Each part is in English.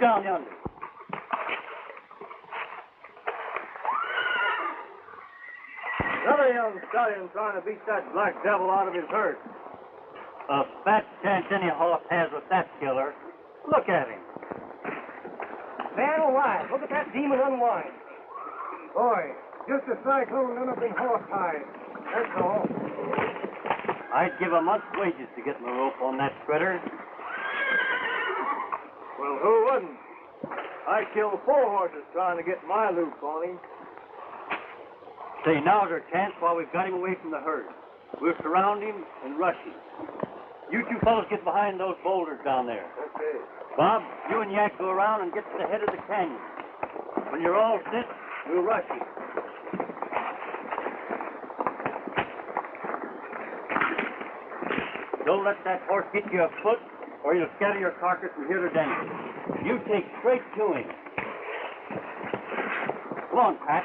down yonder. Another young stallion trying to beat that black devil out of his herd. A fat chance any horse has with that killer. Look at him. Man alive, look at that demon unwind. Boy, just a cyclone done up in horsehide. That's all. I'd give a month's wages to get my rope on that critter. Well, who wouldn't? I killed 4 horses trying to get my loop on him. Say, now's our chance while we've got him away from the herd. We'll surround him and rush him. You two fellows get behind those boulders down there. Okay. Bob, you and Yak go around and get to the head of the canyon. When you're all set, we'll rush him. Don't let that horse get you a foot, or you'll scatter your carcass from here to Denver. You take straight to him. Come on, Pat.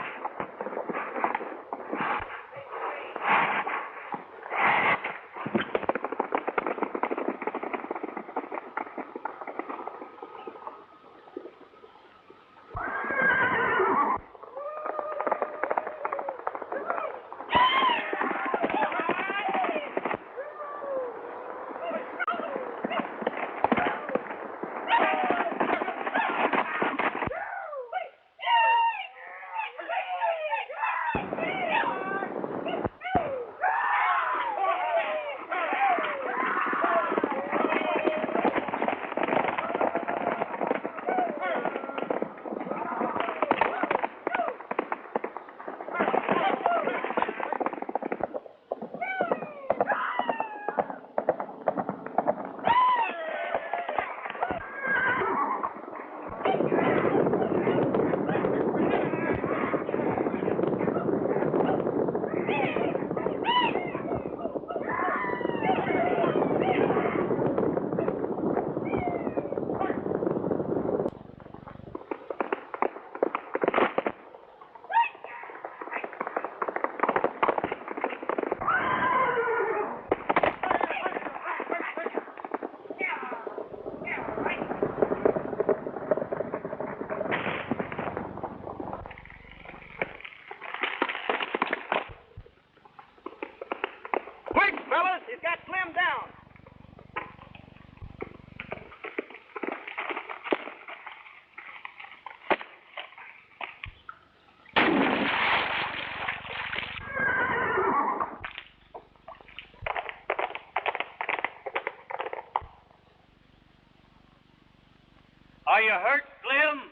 Are you hurt, Slim?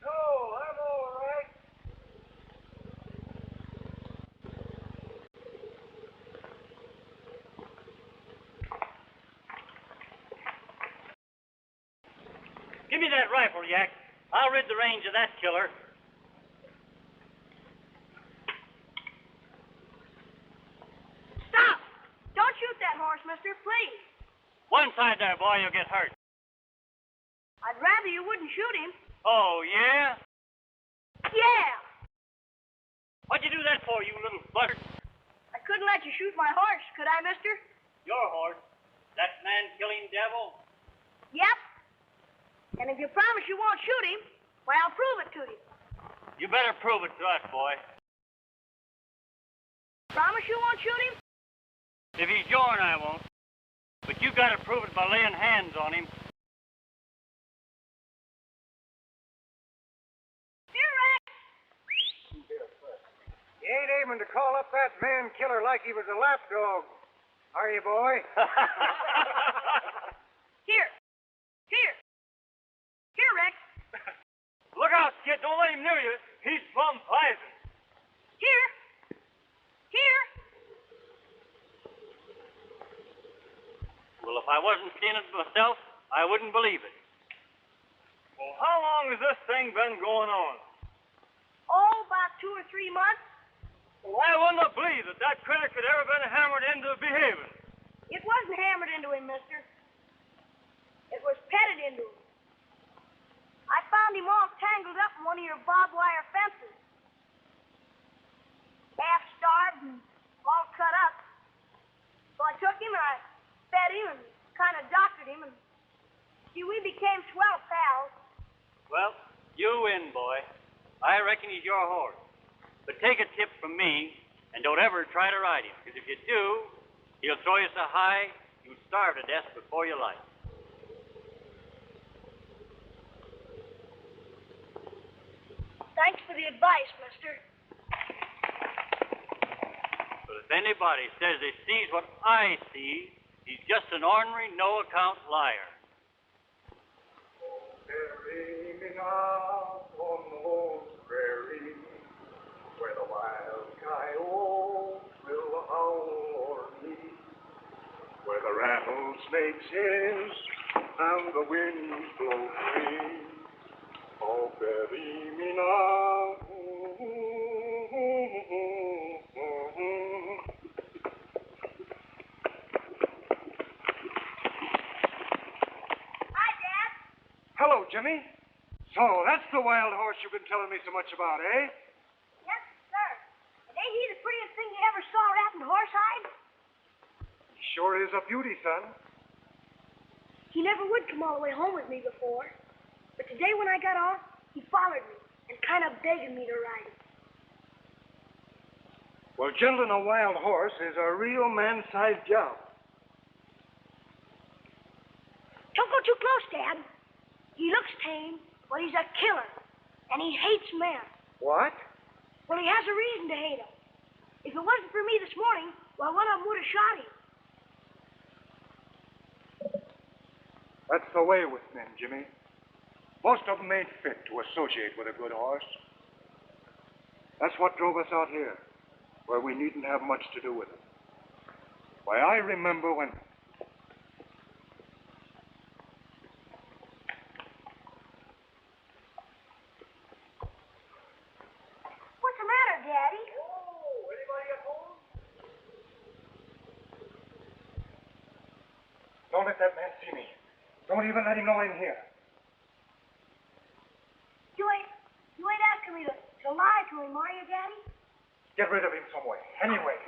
No, I'm all right. Give me that rifle, Yak. I'll rid the range of that killer. Stop! Don't shoot that horse, mister, please. One side there, boy, you'll get hurt. I'd rather you wouldn't shoot him. Oh, yeah? Yeah! What'd you do that for, you little buzzard? I couldn't let you shoot my horse, could I, mister? Your horse? That man-killing devil? Yep. And if you promise you won't shoot him, why, I'll prove it to you. You better prove it to us, boy. Promise you won't shoot him? If he's yourn, I won't. But you gotta prove it by laying hands on him. You ain't aiming to call up that man-killer like he was a lapdog, are you, boy? Here. Here. Here, Rex. Look out, Skid. Don't let him near you. He's plumb poison. Here. Here. Well, if I wasn't seeing it myself, I wouldn't believe it. Well, how long has this thing been going on? Oh, about 2 or 3 months. Well, I wouldn't have believed that critter could ever been hammered into behaving. It wasn't hammered into him, mister. It was petted into him. I found him all tangled up in one of your barbed wire fences. Half starved and all cut up. So I took him and I fed him and kind of doctored him. And see, we became swell pals. You win, boy. I reckon he's your horse. But take a tip from me, and don't ever try to ride him, because if you do, he'll throw you so high, you'll starve to death before you like. Thanks for the advice, mister. But if anybody says he sees what I see, he's just an ordinary, no-account liar. Bury me now on the old prairie, where the wild coyotes will howl o'er me, where the rattlesnakes hiss and the winds blow free. Oh, bury me now. Hi, Dad. Hello, Jimmy. So, that's the wild horse you've been telling me so much about, eh? Yes, sir. And ain't he the prettiest thing you ever saw wrapped in horsehide? He sure is a beauty, son. He never would come all the way home with me before. But today when I got off, he followed me and kind of begging me to ride him. Well, gentling a wild horse is a real man-sized job. Don't go too close, Dad. He looks tame, but he's a killer, and he hates men. What? Well, he has a reason to hate them. If it wasn't for me this morning, well, one of them would have shot him. That's the way with men, Jimmy. Most of them ain't fit to associate with a good horse. That's what drove us out here, where we needn't have much to do with it. Why, I remember when... What's the matter, Daddy? Oh, anybody at home? Don't let that man see me. Don't even let him know I'm here. You ain't asking me to lie to him, are you, Daddy? Get rid of him some way. Anyway.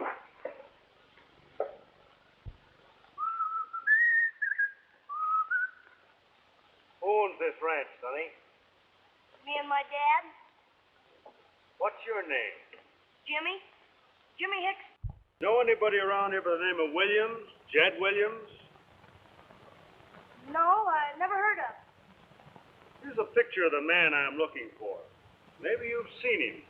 Who owns this ranch, Sonny? Me and my dad, What's your name? Jimmy Hicks. Know anybody around here by the name of Williams? Jed Williams? No, I never heard of. Here's a picture of the man I'm looking for. Maybe you've seen him.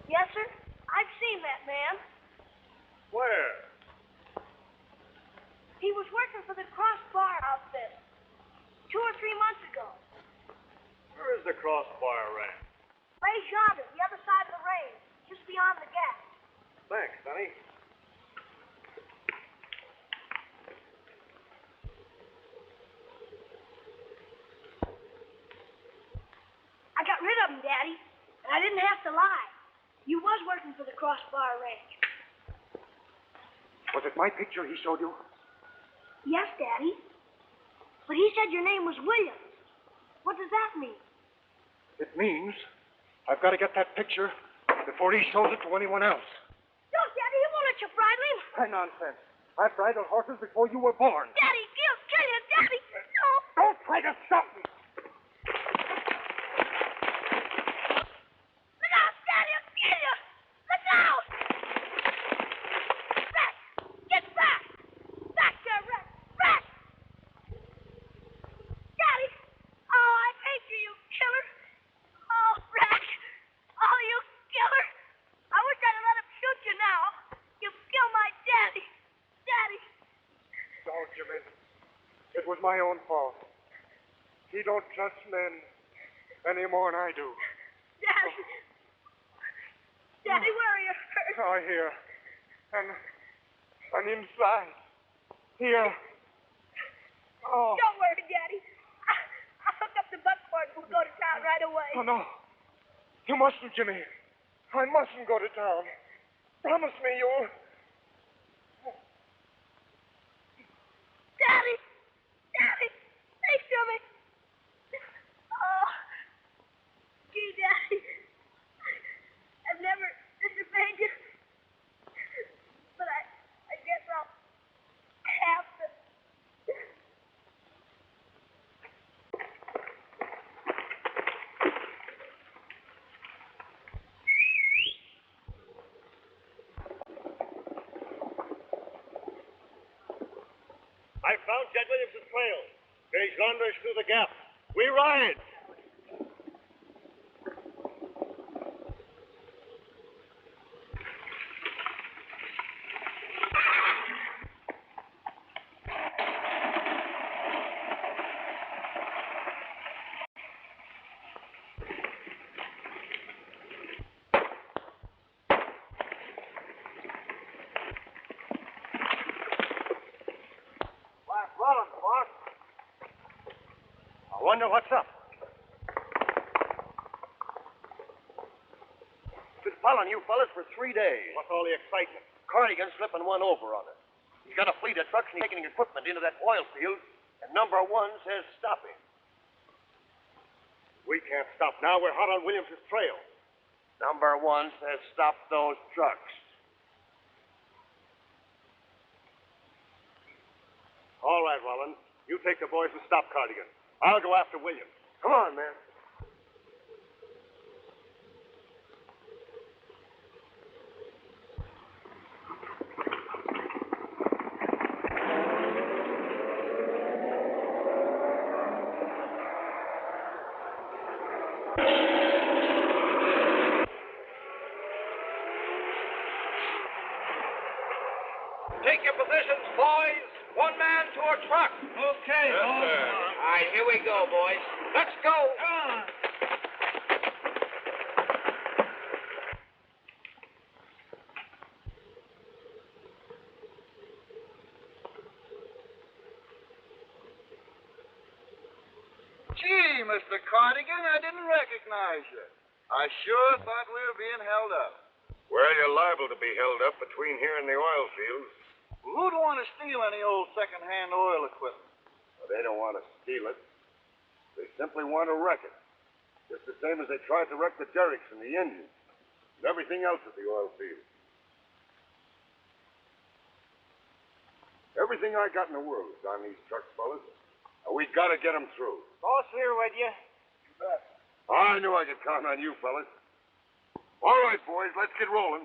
Yes, sir. I've seen that man. Where? He was working for the Crossbar outfit 2 or 3 months ago. Where is the Crossbar Ranch? Way yonder, the other side of the range, just beyond the gap. Thanks, Sonny. I got rid of him, Daddy, and I didn't have to lie. You was working for the Crossbar Ranch. Was it my picture he showed you? Yes, Daddy. But he said your name was Williams. What does that mean? It means I've got to get that picture before he shows it to anyone else. No, Daddy, he won't let you bridle him. Nonsense. I've bridled horses before you were born. Daddy, he'll kill you, Daddy. No. Don't try to stop me. Look out, Daddy, he'll kill you. Look out. Back. Get back. Back there, Rex. Rex. Daddy. Oh, I hate you, you killer. Oh, Rex. Oh, you killer. I wish I'd have let him shoot you now. You killed my daddy. Daddy. Don't, Jimmy. It was my own fault. He don't trust men any more than I do. Daddy. Daddy, where are you hurt? Oh, here. And inside. Here. Oh. Don't worry, Daddy. I'll hook up the buckboard and we'll go to town right away. Oh, no. You mustn't, Jimmy. I mustn't go to town. Promise me you'll... Daddy! Daddy! Please to me! Oh. Gee, Daddy. I found Jed Williams' trail. There's yonder through the gap. We ride. I wonder what's up. Been following you fellas for 3 days. What's all the excitement? Cardigan's slipping one over on us. He's got a fleet of trucks and he's taking equipment into that oil field, and number 1 says stop him. We can't stop now. We're hot on Williams' trail. Number 1 says stop those trucks. All right, Rollins. You take the boys and stop Cardigan. I'll go after Williams. Come on, man. Take your positions, boys. One man to a truck. Okay, boss. All right, here we go, boys. Let's go. Come on. Gee, Mr. Cardigan, I didn't recognize you. I sure thought we were being held up. Well, you're liable to be held up between here and the oil fields. Well, who'd want to steal any old second-hand oil equipment? Well, they don't want to steal it. They simply want to wreck it. Just the same as they tried to wreck the derricks and the engines and everything else at the oil field. Everything I got in the world is on these trucks, fellas. And we got to get them through. Boss here with you. I knew I could count on you, fellas. All right, boys, let's get rolling.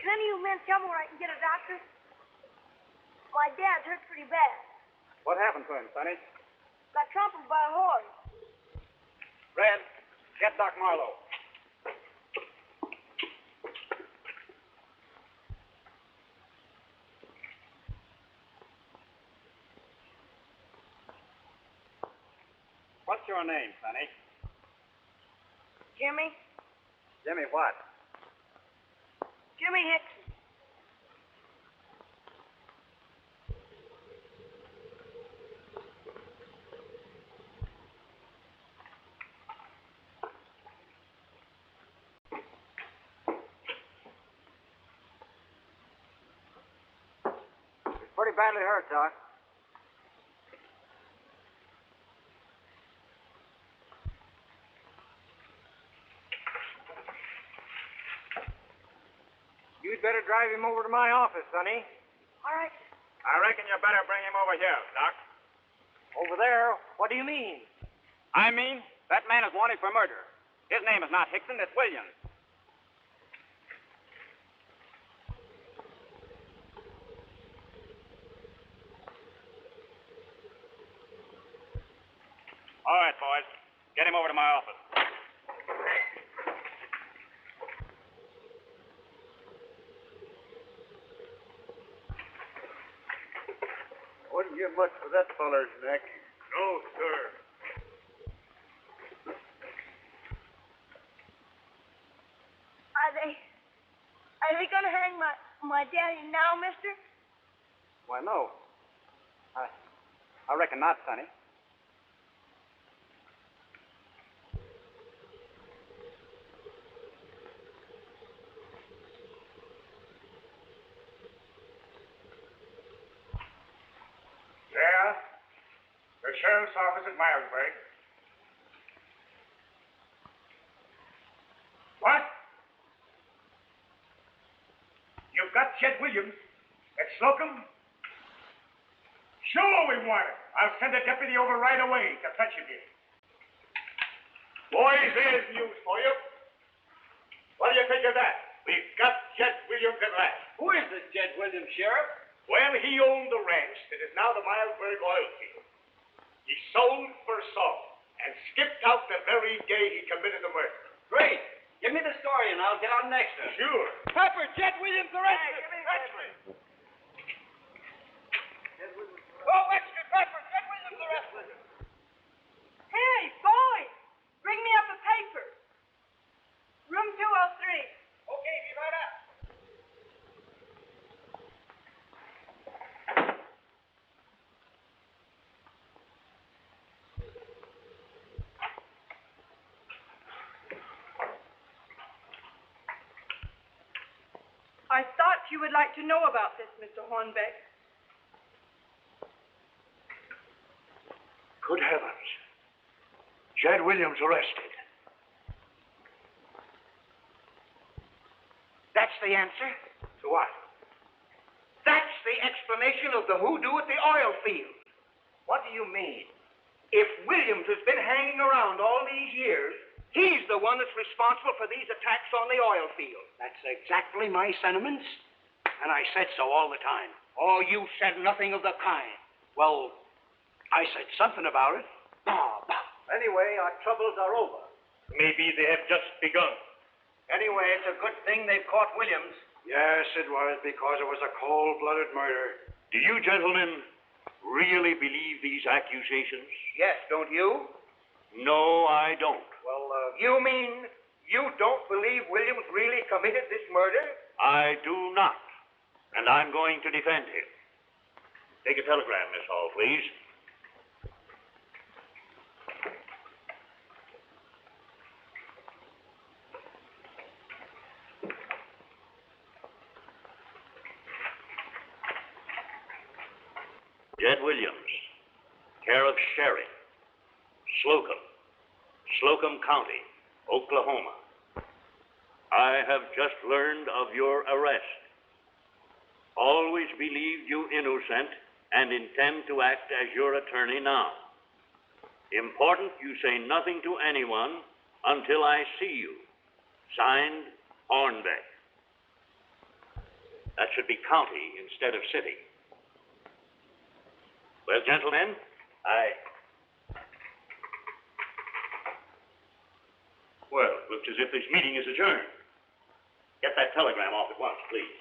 Can any of you men tell me where I can get a doctor? My dad's hurt pretty bad. What happened to him, Sonny? Got trampled by a horse. Red, get Doc Marlowe. What's your name, Sonny? Jimmy? Jimmy what? Jimmy Hickson. He's pretty badly hurt, Doc. You'd better drive him over to my office, Sonny. All right. I reckon you better bring him over here, Doc. Over there? What do you mean? I mean, that man is wanted for murder. His name is not Hickson, it's Williams. All right, boys. Get him over to my office. Wouldn't give much for that feller's neck. No, sir. Are they gonna hang my daddy now, mister? Why, no. I reckon not, Sonny. Yeah? The sheriff's office at Milesburg. You've got Jed Williams at Slocum? Sure we want him. I'll send a deputy over right away to fetch him here. Boys, here's news for you. What do you think of that? We've got Jed Williams at last. Who is this Jed Williams, Sheriff? Well, he owned the ranch that is now the Milesburg oil field. He sold for salt and skipped out the very day he committed the murder. Great. Give me the story and I'll get on next. Sure. Pepper, Jed Williams arrested. Oh, extra pepper, Jed Williams arrested. Hey, boys, bring me up a paper. Room 203. Okay, be right up. I thought you would like to know about this, Mr. Hornbeck. Good heavens. Jed Williams arrested. That's the answer. To what? That's the explanation of the hoodoo at the oil field. What do you mean? If Williams has been hanging around all these years, he's the one that's responsible for these attacks on the oil field. That's exactly my sentiments, and I said so all the time. Oh, you said nothing of the kind. Well, I said something about it. Anyway, our troubles are over. Maybe they have just begun. Anyway, it's a good thing they've caught Williams. Yes, it was, because it was a cold-blooded murder. Do you gentlemen really believe these accusations? Yes, don't you? No, I don't. Well, you mean you don't believe Williams really committed this murder? I do not. And I'm going to defend him. Take a telegram, Miss Hall, please. Jed Williams, care of Sherry, Slocum County, Oklahoma. I have just learned of your arrest. Always believed you innocent and intend to act as your attorney now. Important you say nothing to anyone until I see you. Signed, Hornbeck. That should be county instead of city. Well, gentlemen, Well, it looks as if this meeting is adjourned. Get that telegram off at once, please.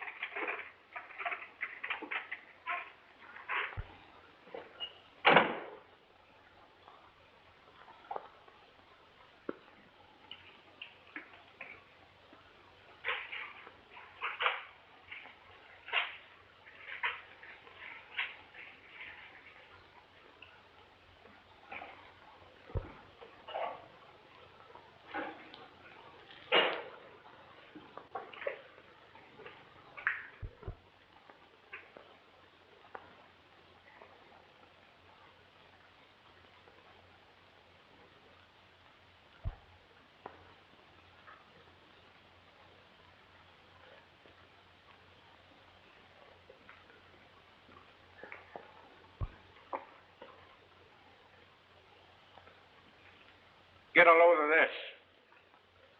Get a load of this.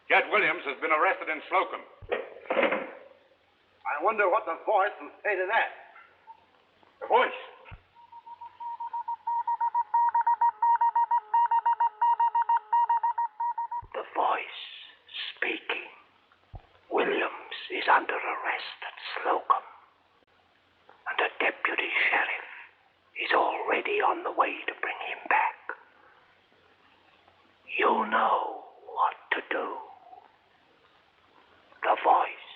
Jed Williams has been arrested in Slocum. I wonder what the voice will say to that. The voice. The voice speaking. Williams is under arrest at Slocum. And a deputy sheriff is already on the way to bring him back. You know what to do. The voice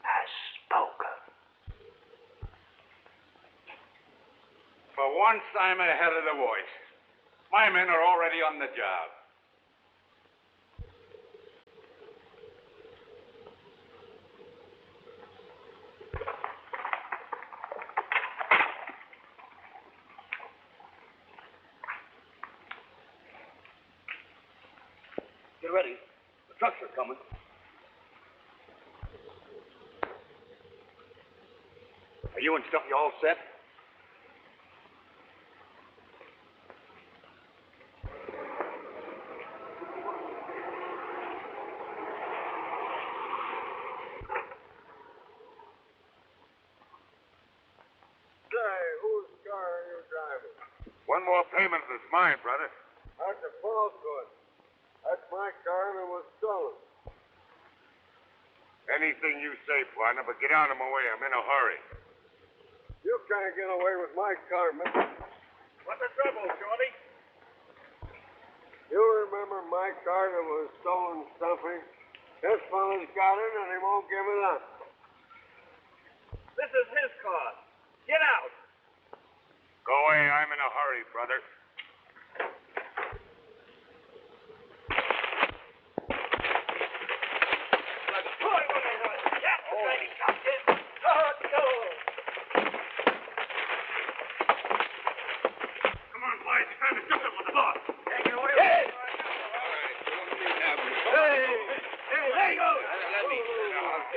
has spoken. For once, I'm ahead of the voice. My men are already on the job. Get ready. The trucks are coming. Are you and Stumpy all set? Say, whose car are you driving? One more payment is mine, brother. That's a falsehood. That's my car and it was stolen. Anything you say, partner, but get out of my way. I'm in a hurry. You can't get away with my car, mister. What's the trouble, Shorty? You remember my car that was stolen, Stumpy? This fella's got it and he won't give it up. This is his car. Get out. Go away. I'm in a hurry, brother. Come on, boys. It's time to jump up with the boss. Take it away. Hey, there he goes.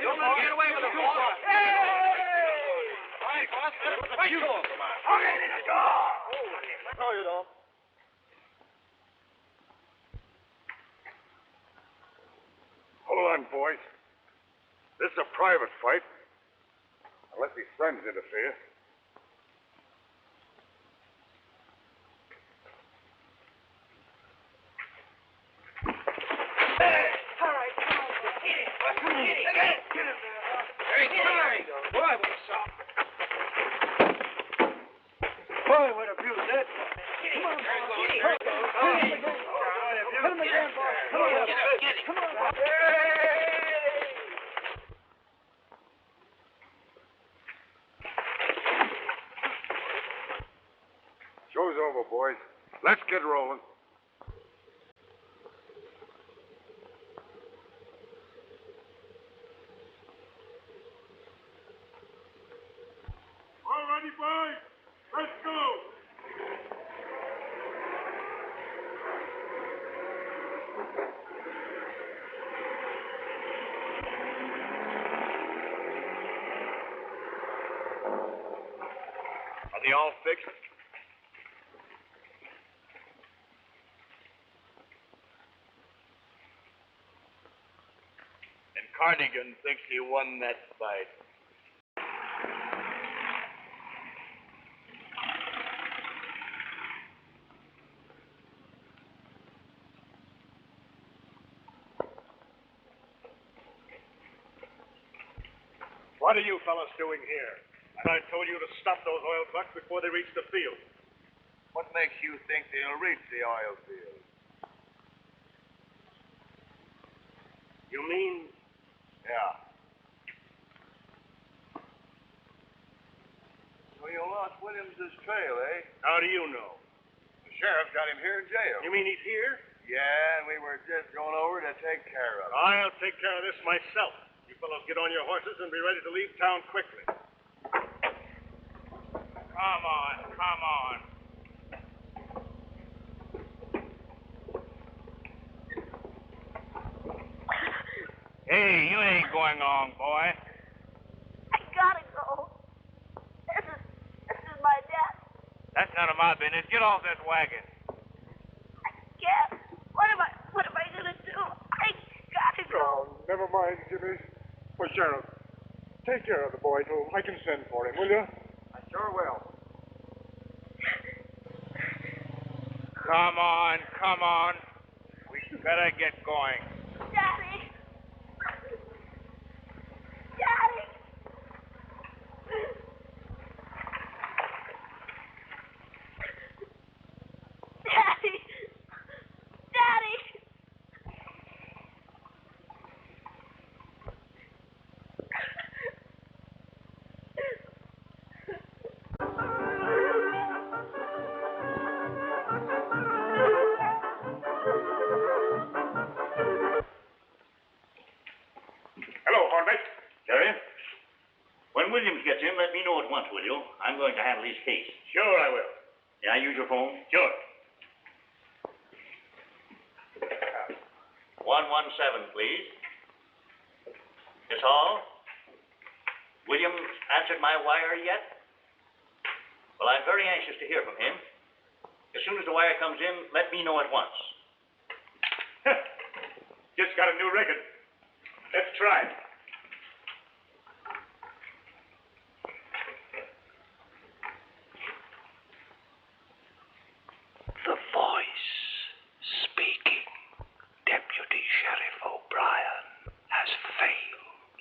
Don't let him get away with the boss. Hey! All right, boss. Fight to him. Okay, let's go. No, you don't. Hold on, boys. This is a private fight. Unless his friends interfere. All right, come on. Get him. Come on. Get him there, huh? There he goes. Boy, what a shot. Boy, what a beaut that. Come on, boy. Get him. Hit him again, boy. Come on. Get him. Come on, boy. Show's over, boys. Let's get rolling. All ready, boys? Let's go. Are they all fixed? And Cardigan thinks he won that fight. What are you fellas doing here? I told you to stop those oil trucks before they reach the field. What makes you think they'll reach the oil field? You mean Yeah. So you lost Williams's trail, eh? How do you know? The sheriff got him here in jail. You mean he's here? Yeah, and we were just going over to take care of him. I'll take care of this myself. You fellows get on your horses and be ready to leave town quickly. Come on, come on. Hey, you ain't going on, boy. I gotta go. This is my dad. That's none of my business. Get off this wagon. I can't. What am I gonna do? I gotta go. Oh, never mind, Jimmy. Well, Sheriff, take care of the boy till I can send for him, will you? I sure will. Come on, come on. We better get going. Daddy. Daddy. Daddy. Daddy. Hello, Hornbeck. Sheriff? When Williams gets in, let me know at once, will you? I'm going to handle his case. Sure I will. May I use your phone? Sure. 117, please. Miss Hall? Williams answered my wire yet? Well, I'm very anxious to hear from him. As soon as the wire comes in, let me know at once. Just got a new record. Let's try it. The voice speaking, Deputy Sheriff O'Brien, has failed.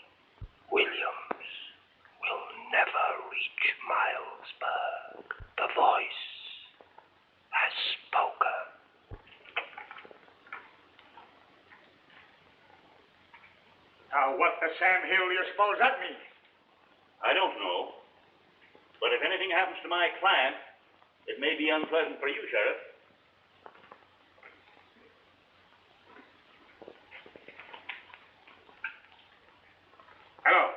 Williams will never reach Milesburg. The voice has spoken. Now, what the Sam Hill do you suppose that means? I don't know. But if anything happens to my client, it may be unpleasant for you, Sheriff. Hello.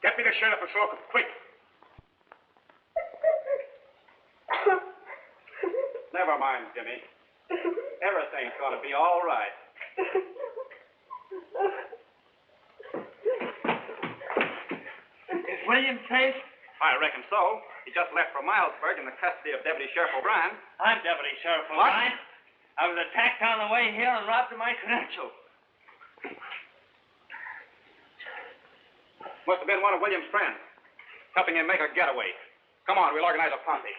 Get me the sheriff of Slocum, quick. Never mind, Jimmy. Everything's going to be all right. Is William safe? I reckon so. He just left for Milesburg in the custody of Deputy Sheriff O'Brien. I'm Deputy Sheriff O'Brien. I was attacked on the way here and robbed of my credentials. Must have been one of William's friends, helping him make a getaway. Come on, we'll organize a posse.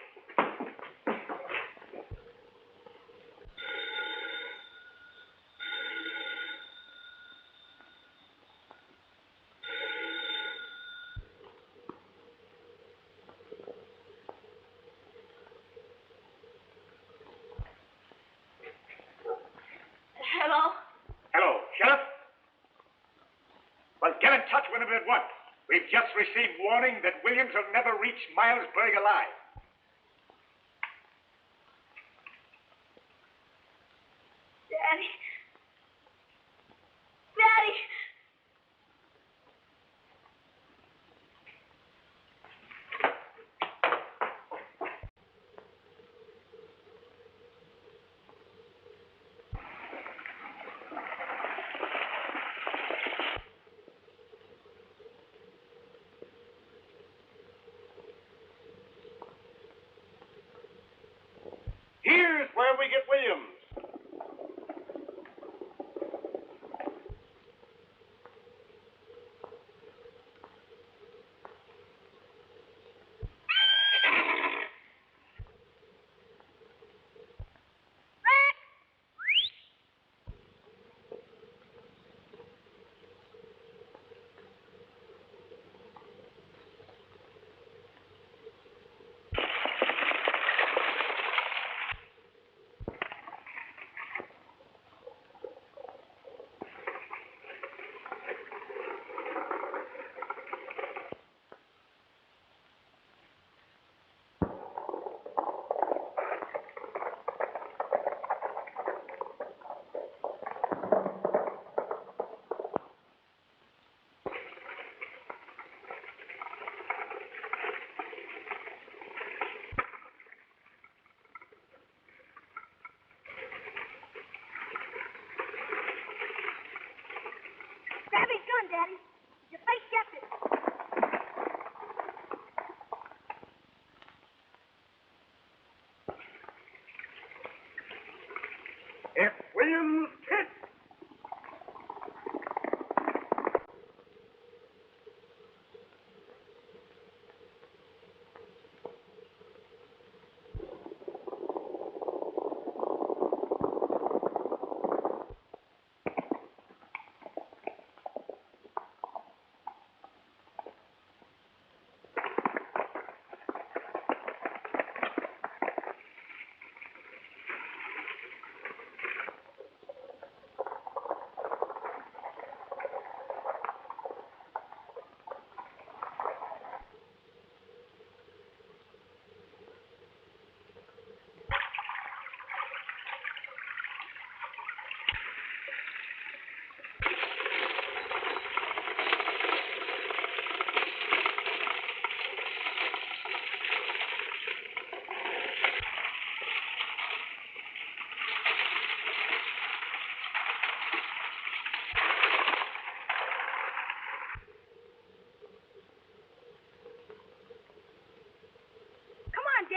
Hello? Hello, Sheriff? Well, get in touch with him at once. We've just received warning that Williams will never reach Milesburg alive. Daddy. Daddy. Here's where we get Williams.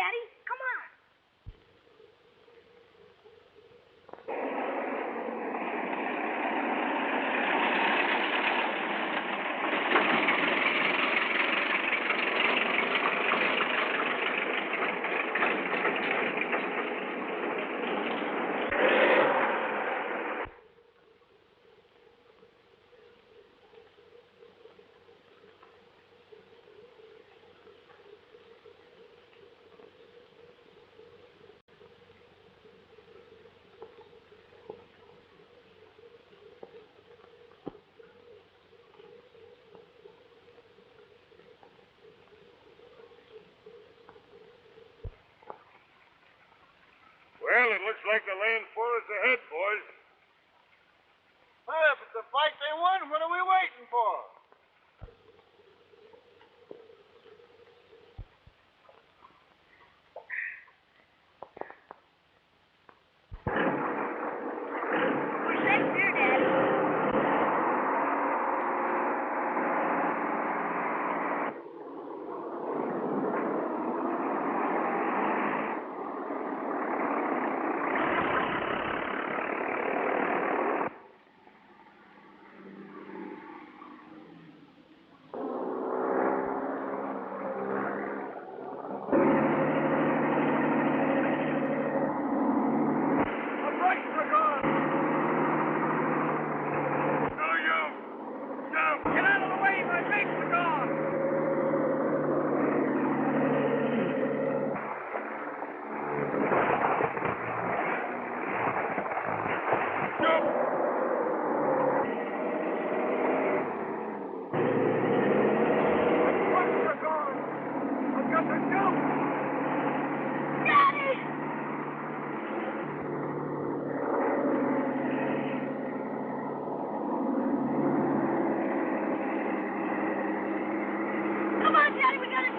Daddy. Come on. Well, it looks like the land for us ahead, boys. Well, if it's a fight they won, what are we waiting for? We're safe here, Daddy. Get out of the way, my brakes are gone! Daddy! Come on, Daddy, we gotta